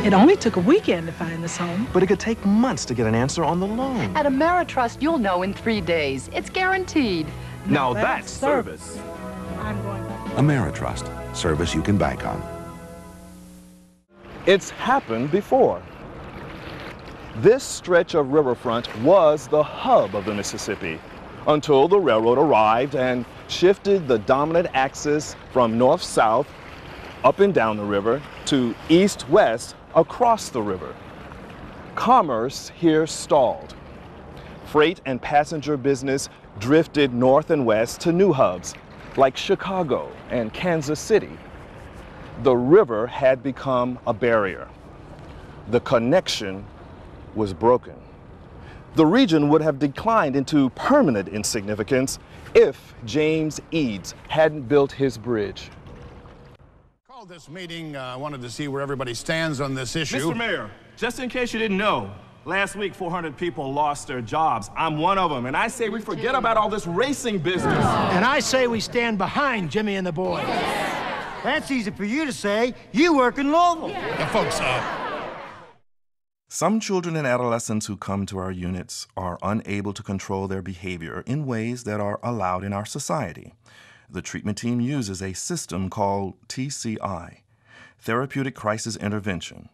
It only took a weekend to find this home. But it could take months to get an answer on the loan. At Ameritrust, you'll know in 3 days. It's guaranteed. Now that's service. I'm going back. Ameritrust, service you can bank on. It's happened before. This stretch of riverfront was the hub of the Mississippi until the railroad arrived and shifted the dominant axis from north-south up and down the river to east-west across the river. Commerce here stalled. Freight and passenger business drifted north and west to new hubs like Chicago and Kansas City. The river had become a barrier. The connection was broken. The region would have declined into permanent insignificance if James Eads hadn't built his bridge. Called this meeting, I wanted to see where everybody stands on this issue. Mr. Mayor, just in case you didn't know, last week 400 people lost their jobs. I'm one of them, and I say we forget about all this racing business. And I say we stand behind Jimmy and the boys. That's easy for you to say. You work in Louisville. Now, folks, Some children and adolescents who come to our units are unable to control their behavior in ways that are allowed in our society. The treatment team uses a system called TCI, Therapeutic Crisis Intervention.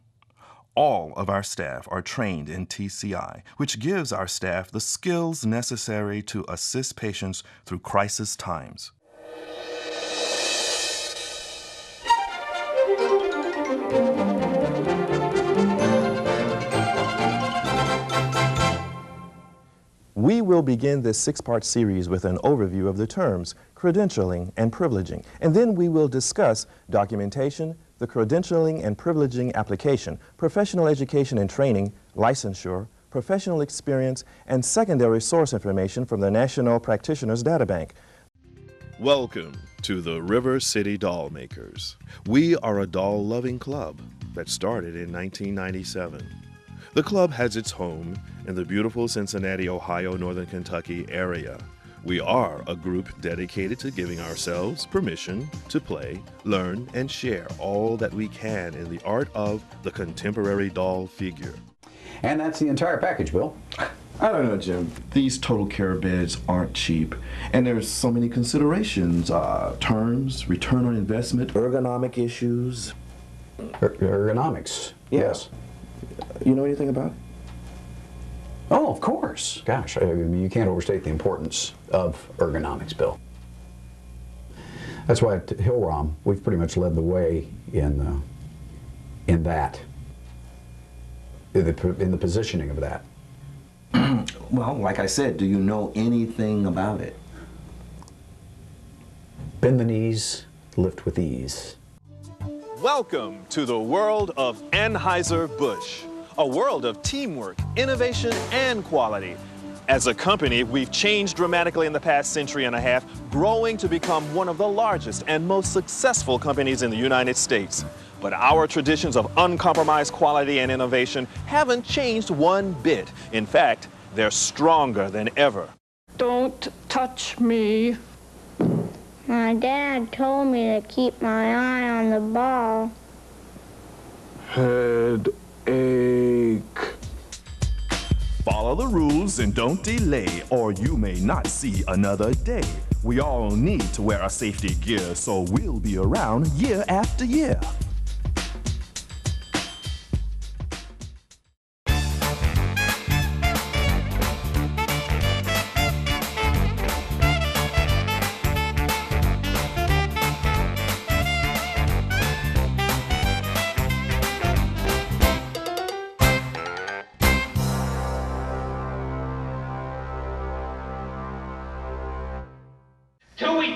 All of our staff are trained in TCI, which gives our staff the skills necessary to assist patients through crisis times. We will begin this 6-part series with an overview of the terms credentialing and privileging, and then we will discuss documentation, the credentialing and privileging application, professional education and training, licensure, professional experience, and secondary source information from the National Practitioners Data Bank. Welcome to the River City Doll Makers. We are a doll-loving club that started in 1997. The club has its home in the beautiful Cincinnati, Ohio, Northern Kentucky area. We are a group dedicated to giving ourselves permission to play, learn, and share all that we can in the art of the contemporary doll figure. And that's the entire package, Bill. I don't know, Jim. These total care beds aren't cheap. And there's so many considerations, terms, return on investment, Ergonomic issues. Ergonomics, yes. You know anything about it? Oh, of course. Gosh, I mean, you can't overstate the importance of ergonomics, Bill. That's why at Hillrom, we've pretty much led the way in that, in the positioning of that. Well, like I said, do you know anything about it? Bend the knees, lift with ease. Welcome to the world of Anheuser-Busch, a world of teamwork, innovation, and quality. As a company, we've changed dramatically in the past century and a half, growing to become one of the largest and most successful companies in the United States. But our traditions of uncompromised quality and innovation haven't changed one bit. In fact, they're stronger than ever. Don't touch me. My dad told me to keep my eye on the ball. Headache. Follow the rules and don't delay, or you may not see another day. We all need to wear our safety gear, so we'll be around year after year.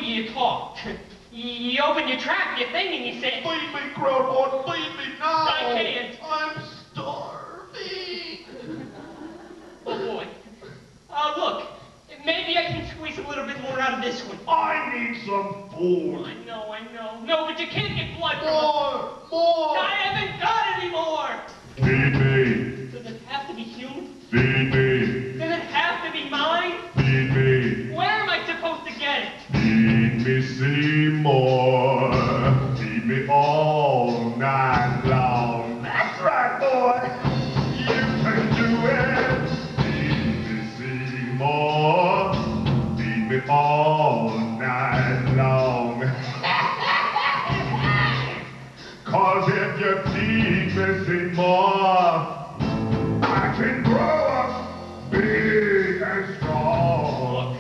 You talked. You opened your trap, your thing, and you said, "Feed me, Groundhog, feed me now! I can't. I'm starving!" Oh, boy. Look, maybe I can squeeze a little bit more out of this one. I need some food. I know. No, but you can't get blood from More! I haven't got any more! Feed me! Does it have to be human? Feed me! Does it have to be mine? Feed me! Where am I supposed to get it? Feed me, Seymour. Feed me all night long. That's right. me more. I can grow up big and strong.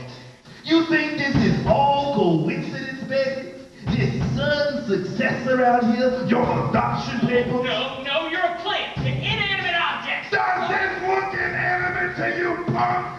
You think this is all coincidence, baby? This sudden success around here, your adoption paper? No, you're a plant, an inanimate object. Does it look inanimate to you, punk?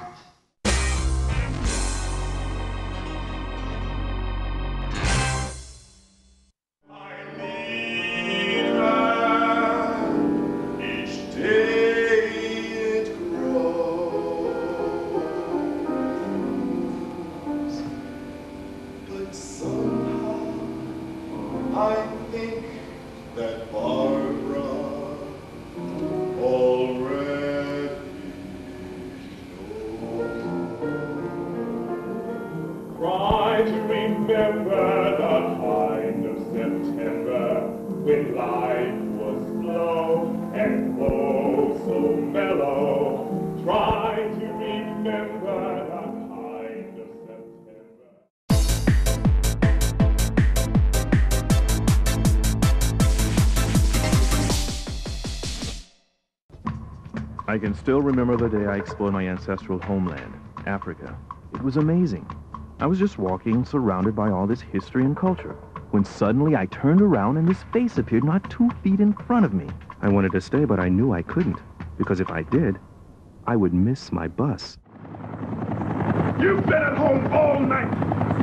I think that Barbara already knows. Try to remember the kind of September when life was slow and oh so mellow. Try to remember the kind of September. I can still remember the day I explored my ancestral homeland, Africa. It was amazing. I was just walking, surrounded by all this history and culture, when suddenly I turned around and this face appeared not 2 feet in front of me. I wanted to stay, but I knew I couldn't, because if I did, I would miss my bus. You've been at home all night,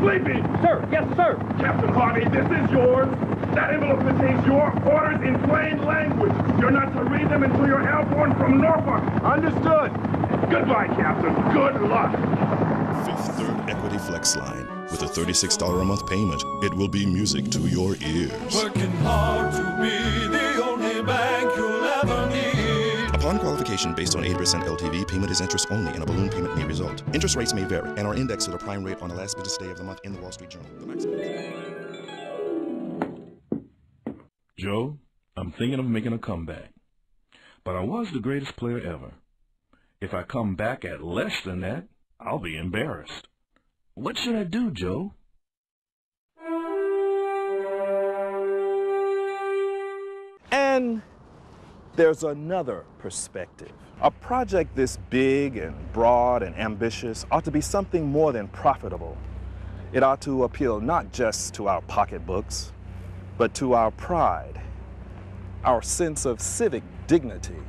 sleeping. Sir, yes, sir. Captain Harvey, this is yours. That envelope contains your orders in plain language. You're not to read them until you're airborne from Norfolk. Understood. Goodbye, Captain. Good luck. Fifth Third Equity Flex Line. With a $36 a month payment, it will be music to your ears. Working hard to be the only bank you'll ever need. Upon qualification based on 8% LTV, payment is interest only and a balloon payment may result. Interest rates may vary and are indexed to the prime rate on the last business day of the month in the Wall Street Journal. Joe, I'm thinking of making a comeback. But I was the greatest player ever. If I come back at less than that, I'll be embarrassed. What should I do, Joe? And there's another perspective. A project this big and broad and ambitious ought to be something more than profitable. It ought to appeal not just to our pocketbooks, but to our pride, our sense of civic dignity.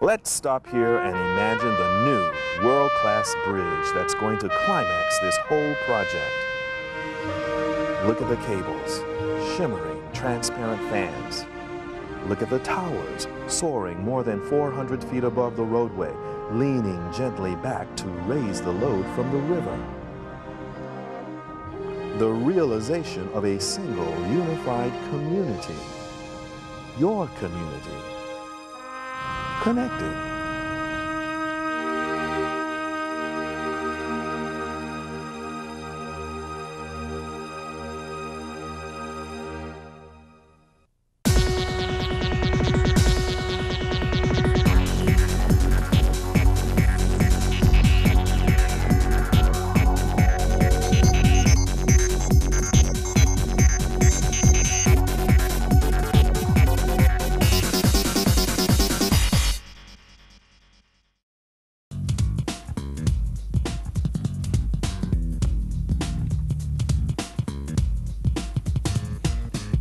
Let's stop here and imagine the new world-class bridge that's going to climax this whole project. Look at the cables, shimmering, transparent fans. Look at the towers, soaring more than 400 feet above the roadway, leaning gently back to raise the load from the river. The realization of a single unified community. Your community. Connected.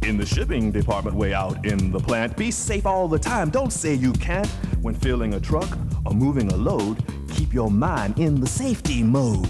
In the shipping department way out in the plant, be safe all the time. Don't say you can't. When filling a truck or moving a load, keep your mind in the safety mode.